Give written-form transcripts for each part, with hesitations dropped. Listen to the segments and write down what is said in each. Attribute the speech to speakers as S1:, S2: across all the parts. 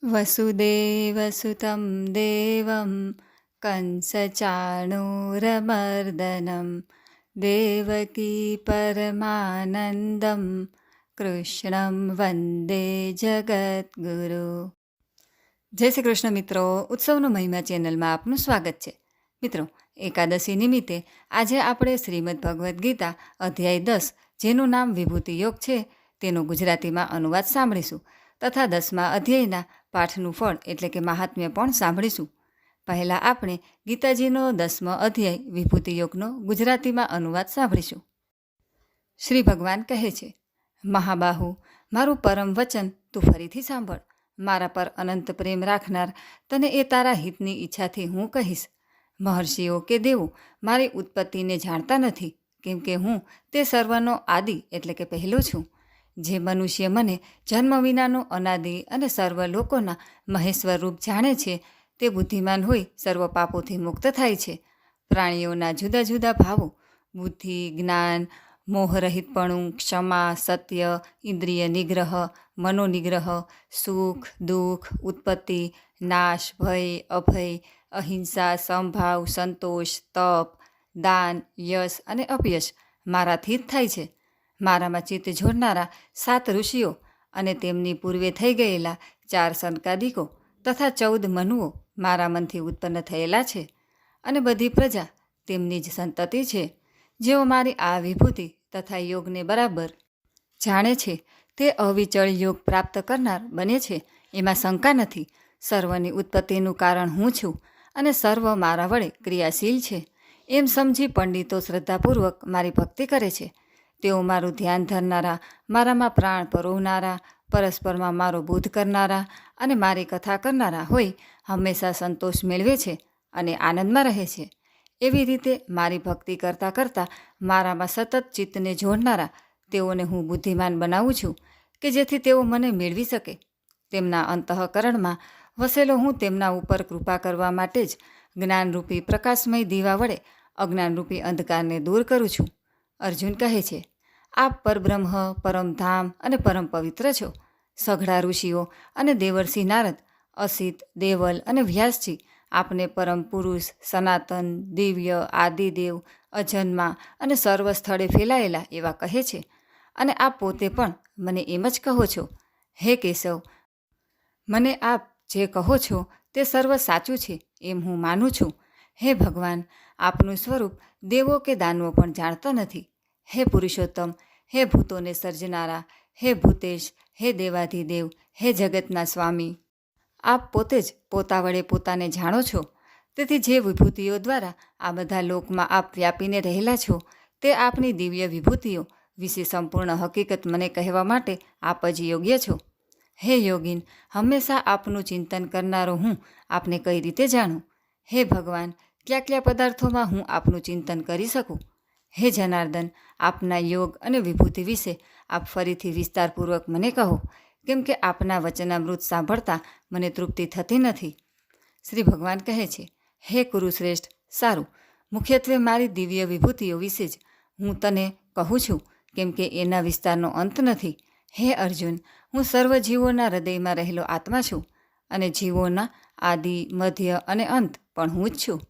S1: वसुदेवसुतं देवं कंसचाणूरमर्दनं देवकी परमानन्दं કૃષ્ણં વંદે જગદ્ગુરુ. જય શ્રી કૃષ્ણ મિત્રો, ઉત્સવનો મહિમા ચેનલમાં આપનું સ્વાગત છે. મિત્રો, એકાદશી નિમિત્તે આજે આપણે શ્રીમદ્ ભગવદ્ ગીતા અધ્યાય 10, જેનું નામ વિભૂતિ યોગ છે, તેનો ગુજરાતીમાં અનુવાદ સાંભળીશું તથા 10મા અધ્યાયના પાઠનું ફળ એટલે કે મહાત્મ્ય પણ સાંભળીશું. પહેલાં આપણે ગીતાજીનો 10મો અધ્યાય વિભૂતિ યોગનો ગુજરાતીમાં અનુવાદ સાંભળીશું. શ્રી ભગવાન કહે છે, મહાબાહુ, મારું પરમ વચન તું ફરીથી સાંભળ. મારા પર અનંત પ્રેમ રાખનાર તને એ તારા હિતની ઈચ્છાથી હું કહીશ. મહર્ષિઓ કે દેવો મારી ઉત્પત્તિને જાણતા નથી, કેમ કે હું તે સર્વનો આદિ એટલે કે પહેલો છું. જે મનુષ્ય મને જન્મ વિનાનો અનાદિ અને સર્વ લોકોના મહેશ્વર રૂપ જાણે છે, તે બુદ્ધિમાન હોઈ સર્વ પાપોથી મુક્ત થાય છે. પ્રાણીઓના જુદા જુદા ભાવો, બુદ્ધિ, જ્ઞાન, મોહરહિતપણું, ક્ષમા, સત્ય, ઇન્દ્રિય નિગ્રહ, મનોનિગ્રહ, સુખ, દુઃખ, ઉત્પત્તિ, નાશ, ભય, અભય, અહિંસા, સમભાવ, સંતોષ, તપ, દાન, યશ અને અપયશ મારાથી જ થાય છે. મારામાં ચિત્ત જોડનારા 7 ઋષિઓ અને તેમની પૂર્વે થઈ ગયેલા 4 સનકાદિકો તથા 14 મનુઓ મારા મનથી ઉત્પન્ન થયેલા છે, અને બધી પ્રજા તેમની જ સંતતિ છે. જેઓ મારી આ વિભૂતિ તથા યોગને બરાબર જાણે છે, તે અવિચળ યોગ પ્રાપ્ત કરનાર બને છે, એમાં શંકા નથી. સર્વની ઉત્પત્તિનું કારણ હું છું અને સર્વ મારા વડે ક્રિયાશીલ છે, એમ સમજી પંડિતો શ્રદ્ધાપૂર્વક મારી ભક્તિ કરે છે. તેઓ મારું ધ્યાન ધરનારા, મારામાં પ્રાણ પરોવનારા, પરસ્પરમાં મારો બોધ કરનારા અને મારી કથા કરનારા હોય હંમેશા સંતોષ મેળવે છે અને આનંદમાં રહે છે. એવી રીતે મારી ભક્તિ કરતાં કરતાં મારામાં સતત ચિત્તને જોડનારા તેઓને હું બુદ્ધિમાન બનાવું છું, કે જેથી તેઓ મને મેળવી શકે. તેમના અંતઃકરણમાં વસેલો હું તેમના ઉપર કૃપા કરવા માટે જ જ્ઞાનરૂપી પ્રકાશમય દીવા વડે અજ્ઞાનરૂપી અંધકારને દૂર કરું છું. અર્જુન કહે છે, આપ પરબ્રહ્મ, પરમધામ અને પરમ પવિત્ર છો. સઘળા ઋષિઓ અને દેવર્ષિ નારદ, અસિત, દેવલ અને વ્યાસજી આપને પરમ પુરુષ, સનાતન, દિવ્ય, આદિદેવ, અજન્મા અને સર્વ સ્થળે ફેલાયેલા એવા કહે છે, અને આપ પોતે પણ મને એમ જ કહો છો. હે કેશવ, મને આપ જે કહો છો તે સર્વ સાચું છે એમ હું માનું છું. હે ભગવાન, આપનું સ્વરૂપ દેવો કે દાનવો પણ જાણતા નથી. હે પુરુષોત્તમ, હે ભૂતોને સર્જનારા, હે ભૂતેશ, હે દેવાધિદેવ, હે જગતના સ્વામી, આપ પોતે જ પોતા વડે પોતાને જાણો છો. તેથી જે વિભૂતિઓ દ્વારા આ બધા લોકમાં આપ વ્યાપીને રહેલા છો, તે આપની દિવ્ય વિભૂતિઓ વિશે સંપૂર્ણ હકીકત મને કહેવા માટે આપ જ યોગ્ય છો. હે યોગીન, હંમેશા આપનું ચિંતન કરનારો હું આપને કઈ રીતે જાણું? હે ભગવાન, કયા કયા પદાર્થોમાં હું આપનું ચિંતન કરી શકું? હે જનાર્દન, આપના યોગ અને વિભૂતિ વિશે આપ ફરીથી વિસ્તારપૂર્વક મને કહો, કેમ કે આપના વચનામૃત સાંભળતા મને તૃપ્તિ થતી નથી. શ્રી ભગવાન કહે છે, હે કુરુશ્રેષ્ઠ, સારું, મુખ્યત્વે મારી દિવ્ય વિભૂતિઓ વિશે જ હું તને કહું છું, કેમ કે એના વિસ્તારનો અંત નથી. હે અર્જુન, હું સર્વ જીવોના હૃદયમાં રહેલો આત્મા છું, અને જીવોના આદિ, મધ્ય અને અંત પણ હું જ છું.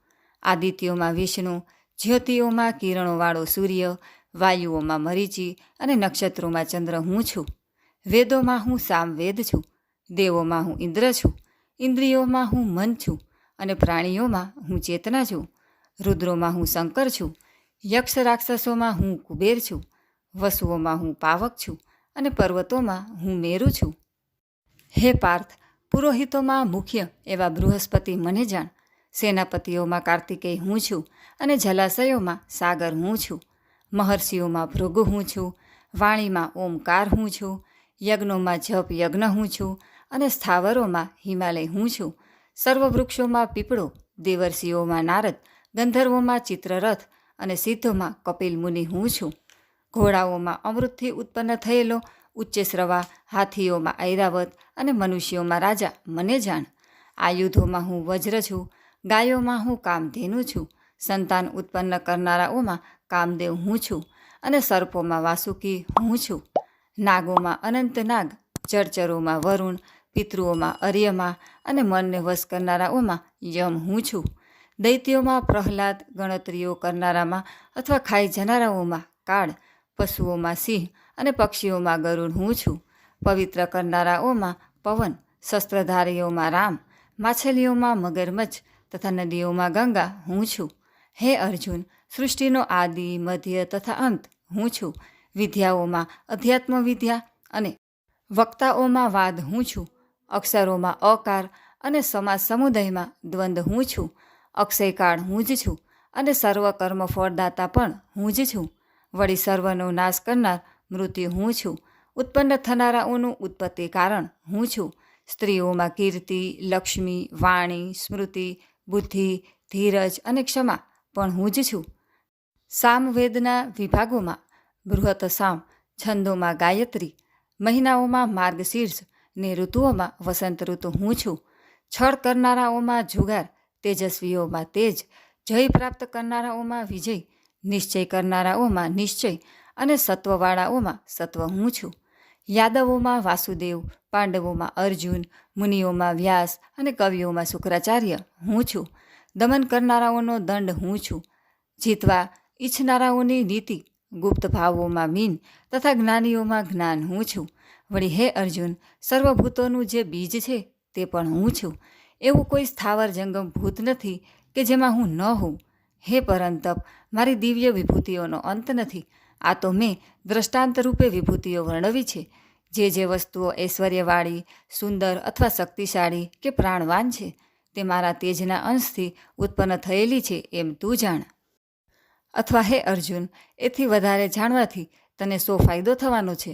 S1: આદિત્યોમાં વિષ્ણુ, જ્યોતિઓમાં કિરણોવાળો સૂર્ય, વાયુઓમાં મરીચી અને નક્ષત્રોમાં ચંદ્ર હું છું. વેદોમાં હું સામવેદ છું, દેવોમાં હું ઇન્દ્ર છું, ઇન્દ્રિયોમાં હું મન છું, અને પ્રાણીઓમાં હું ચેતના છું. રુદ્રોમાં હું શંકર છું, યક્ષ રાક્ષસોમાં હું કુબેર છું, વસુઓમાં હું પાવક છું, અને પર્વતોમાં હું મેરુ છું. હે પાર્થ, પુરોહિતોમાં મુખ્ય એવા બૃહસ્પતિ મને જાણ. સેનાપતિઓમાં કાર્તિકેય હું છું, અને જલાશયોમાં સાગર હું છું. મહર્ષિઓમાં ભૃગુ હું છું, વાણીમાં ઓમકાર હું છું, યજ્ઞોમાં જપ યજ્ઞ હું છું, અને સ્થાવરોમાં હિમાલય હું છું. સર્વ વૃક્ષોમાં પીપળો, દેવર્ષિઓમાં નારદ, ગંધર્વોમાં ચિત્રરથ અને સિદ્ધોમાં કપિલ મુનિ હું છું. ઘોડાઓમાં અમૃતથી ઉત્પન્ન થયેલો ઉચ્ચશ્રવા, હાથીઓમાં ઐરાવત અને મનુષ્યોમાં રાજા મને જાણ. આયુધોમાં હું વજ્ર છું, ગાયોમાં હું કામધેનુ છું, સંતાન ઉત્પન્ન કરનારાઓમાં કામદેવ હું છું, અને સર્પોમાં વાસુકી હું છું. નાગોમાં અનંત નાગ, જળચરોમાં વરુણ, પિતૃઓમાં અર્યમા અને મનને વશ કરનારાઓમાં યમ હું છું. દૈત્યોમાં પ્રહલાદ, ગણતરીઓ કરનારામાં અથવા ખાઈ જનારાઓમાં કાળ, પશુઓમાં સિંહ અને પક્ષીઓમાં ગરુડ હું છું. પવિત્ર કરનારાઓમાં પવન, શસ્ત્રધારીઓમાં રામ, માછલીઓમાં મગરમચ્છ તથા નદીઓમાં ગંગા હું છું. હે અર્જુન, સૃષ્ટિનો આદિ, મધ્ય તથા અંત હું છું. વિદ્યાઓમાં અધ્યાત્મ વિદ્યા અને વક્તાઓમાં વાદ હું છું. અક્ષરોમાં અકાર અને સમાજ સમુદાયમાં દ્વંદ હું છું. અક્ષયકાળ હું જ છું અને સર્વ કર્મ ફળદાતા પણ હું જ છું. વળી સર્વનો નાશ કરનાર મૃત્યુ હું છું. ઉત્પન્ન થનારાઓનું ઉત્પત્તિ કારણ હું છું. સ્ત્રીઓમાં કીર્તિ, લક્ષ્મી, વાણી, સ્મૃતિ, બુદ્ધિ, ધીરજ અને ક્ષમા પણ હું જ છું. સામવેદના વિભાગોમાં બૃહત સામ, છંદોમાં ગાયત્રી, મહિનાઓમાં માર્ગશીર્ષ ને ઋતુઓમાં વસંત ઋતુ હું છું. છળ કરનારાઓમાં જુગાર, તેજસ્વીઓમાં તેજ, જય પ્રાપ્ત કરનારાઓમાં વિજય, નિશ્ચય કરનારાઓમાં નિશ્ચય અને સત્વવાળાઓમાં સત્વ હું છું. યાદવોમાં વાસુદેવ, પાંડવોમાં અર્જુન, મુનિઓમાં વ્યાસ અને કવિઓમાં શુક્રાચાર્ય હું છું. દમન કરનારાઓનો દંડ હું છું. જીતવા ઈચ્છનારાઓની નીતિ, ગુપ્ત ભાવોમાં મીન તથા જ્ઞાનીઓમાં જ્ઞાન હું છું. વળી હે અર્જુન, સર્વભૂતોનું જે બીજ છે તે પણ હું છું. એવું કોઈ સ્થાવર જંગમ ભૂત નથી કે જેમાં હું ન હોઉં. હે પરંતપ, મારી દિવ્ય વિભૂતિઓનો અંત નથી. આ તો મેં દ્રષ્ટાંત રૂપે વિભૂતિઓ વર્ણવી છે. જે વસ્તુઓ ઐશ્વર્યવાળી, સુંદર અથવા શક્તિશાળી કે પ્રાણવાન છે તે મારા તેજના અંશથી ઉત્પન્ન થયેલી છે એમ તું જાણ. અથવા હે અર્જુન, એથી વધારે જાણવાથી તને શો ફાયદો થવાનો છે?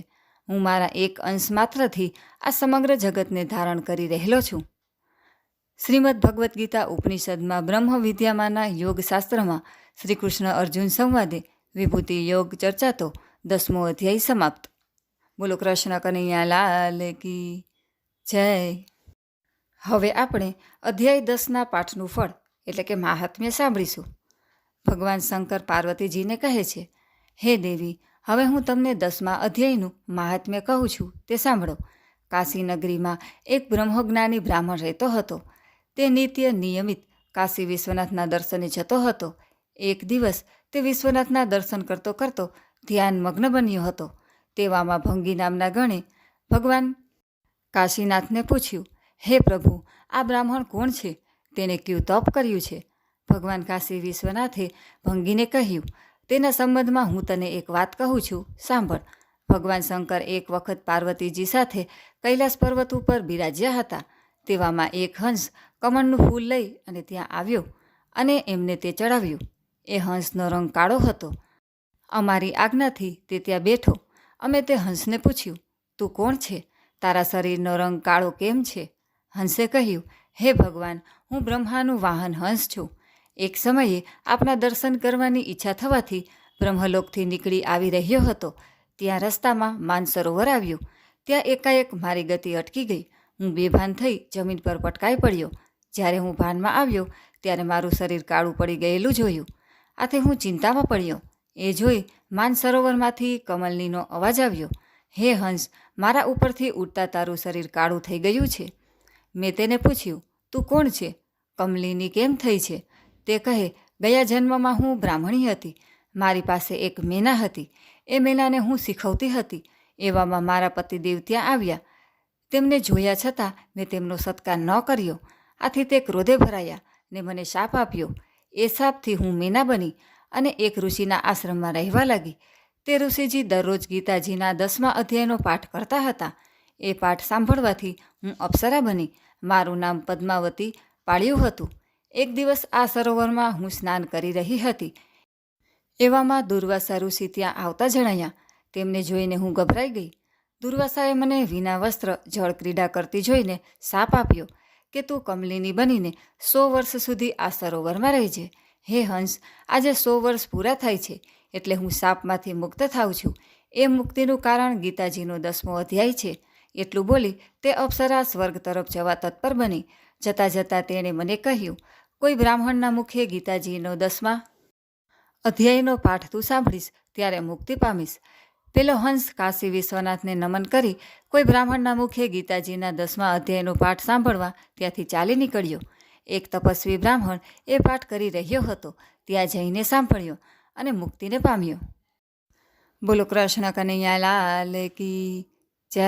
S1: હું મારા એક અંશ માત્રથી આ સમગ્ર જગતને ધારણ કરી રહેલો છું. શ્રીમદ ભગવદ્ ગીતા ઉપનિષદમાં બ્રહ્મ વિદ્યામાંના યોગશાસ્ત્રમાં શ્રી કૃષ્ણ અર્જુન સંવાદે વિભૂતિ યોગ ચર્ચા તો 10મો અધ્યાય સમાપ્ત. બોલો કૃષ્ણ કનૈયા લાલ કી જય. હવે આપણે અધ્યાય 10ના પાઠનું ફળ એટલે કે મહાત્મ્ય સાંભળીશું. ભગવાન શંકર પાર્વતીજીને કહે છે, હે દેવી, હવે હું તમને 10મા અધ્યાયનું મહાત્મ્ય કહું છું તે સાંભળો. કાશી નગરીમાં એક બ્રહ્મજ્ઞાની બ્રાહ્મણ રહેતો હતો. તે નિત્ય નિયમિત કાશી વિશ્વનાથના દર્શને જતો હતો. એક દિવસ તે વિશ્વનાથના દર્શન કરતો કરતો ધ્યાનમગ્ન બન્યો હતો. તેવામાં ભંગી નામના ગણે ભગવાન કાશીનાથને પૂછ્યું, હે પ્રભુ, આ બ્રાહ્મણ કોણ છે? તેણે ક્યું તપ કર્યું છે? ભગવાન કાશી વિશ્વનાથે ભંગીને કહ્યું, તેના સંબંધમાં હું તને એક વાત કહું છું, સાંભળ. ભગવાન શંકર એક વખત પાર્વતીજી સાથે કૈલાસ પર્વત ઉપર બિરાજ્યા હતા. તેવામાં એક હંસ કમળનું ફૂલ લઈ અને ત્યાં આવ્યો અને એમને તે ચડાવ્યું. એ હંસનો રંગ કાળો હતો. અમારી આજ્ઞાથી તે ત્યાં બેઠો. અમે તે હંસને પૂછ્યું, તું કોણ છે? તારા શરીરનો રંગ કાળો કેમ છે? હંસે કહ્યું, હે ભગવાન, હું બ્રહ્માનું વાહન હંસ છું. એક સમયે આપના દર્શન કરવાની ઈચ્છા થવાથી બ્રહ્મલોકથી નીકળી આવી રહ્યો હતો. ત્યાં રસ્તામાં માનસરોવર આવ્યું. ત્યાં એકાએક મારી ગતિ અટકી ગઈ. હું બેભાન થઈ જમીન પર પટકાઈ પડ્યો. જ્યારે હું ભાનમાં આવ્યો ત્યારે મારું શરીર કાળું પડી ગયેલું જોયું. આથી હું ચિંતામાં પડ્યો. એ જોઈ માનસરોવરમાંથી કમલનીનો અવાજ આવ્યો, હે હંસ, મારા ઉપરથી ઉડતા તારું શરીર કાળું થઈ ગયું છે. મેં તેને પૂછ્યું, તું કોણ છે? કમલિની કેમ થઈ છે? તે કહે, ગયા જન્મમાં હું બ્રાહ્મણી હતી. મારી પાસે એક મેના હતી. એ મેનાને હું શીખવતી હતી. એવામાં મારા પતિદેવ ત્યાં આવ્યા. તેમને જોયા છતાં મેં તેમનો સત્કાર ન કર્યો. આથી તે ક્રોધે ભરાયા ને મને શાપ આપ્યો. એ શાપથી હું મેના બની અને એક ઋષિના આશ્રમમાં રહેવા લાગી. તે ઋષિજી દરરોજ ગીતાજીના 10મા અધ્યાયનો પાઠ કરતા હતા. એ પાઠ સાંભળવાથી હું અપ્સરા બની. મારું નામ પદ્માવતી પાળ્યું હતું. એક દિવસ આ સરોવરમાં હું સ્નાન કરી રહી હતી. એવામાં દુર્વાસા ઋષિ ત્યાં આવતા જણાયા. તેમને જોઈને હું ગભરાઈ ગઈ. દુર્વાસાએ મને વિના વસ્ત્ર જળ ક્રીડા કરતી જોઈને શાપ આપ્યો કે તું કમલિની બનીને 100 વર્ષ સુધી આ સરોવરમાં રહેજે. હે હંસ, આજે 100 વર્ષ પૂરા થાય છે એટલે હું શાપમાંથી મુક્ત થાઉં છું. એ મુક્તિનું કારણ ગીતાજીનો 10મો અધ્યાય છે. એટલું બોલી તે અપ્સરા સ્વર્ગ તરફ જવા તત્પર બની. જતાં જતાં તેણે મને કહ્યું, કોઈ બ્રાહ્મણના મુખે ગીતાજીનો 10મા અધ્યાયનો પાઠ તું સાંભળીશ ત્યારે મુક્તિ પામીશ. પેલો હંસ કાશી વિશ્વનાથને નમન કરી કોઈ બ્રાહ્મણના મુખે ગીતાજીના 10મા અધ્યાયનો પાઠ સાંભળવા ત્યાંથી ચાલી નીકળ્યો. એક તપસ્વી બ્રાહ્મણ એ પાઠ કરી રહ્યો હતો. ત્યાં જઈને સાંભળ્યો અને મુક્તિને પામ્યો. બોલો કૃષ્ણ કનૈયા લાલ કી જય.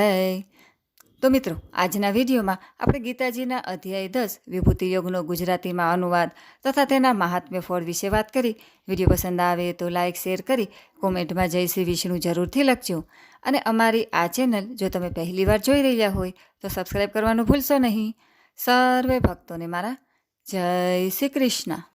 S1: તો મિત્રો, આજના વિડીયોમાં આપણે ગીતાજીના અધ્યાય 10 વિભૂતિ યોગનો ગુજરાતીમાં અનુવાદ તથા તેના મહાત્મ્ય ફળ વિશે વાત કરી. વિડીયો પસંદ આવે તો લાઇક શેર કરી કોમેન્ટમાં જય શ્રી વિષ્ણુ જરૂરથી લખજો. અને અમારી આ ચેનલ જો તમે પહેલીવાર જોઈ રહ્યા હોય તો સબસ્ક્રાઈબ કરવાનું ભૂલશો નહીં. સર્વે ભક્તોને મારા જય શ્રી કૃષ્ણ.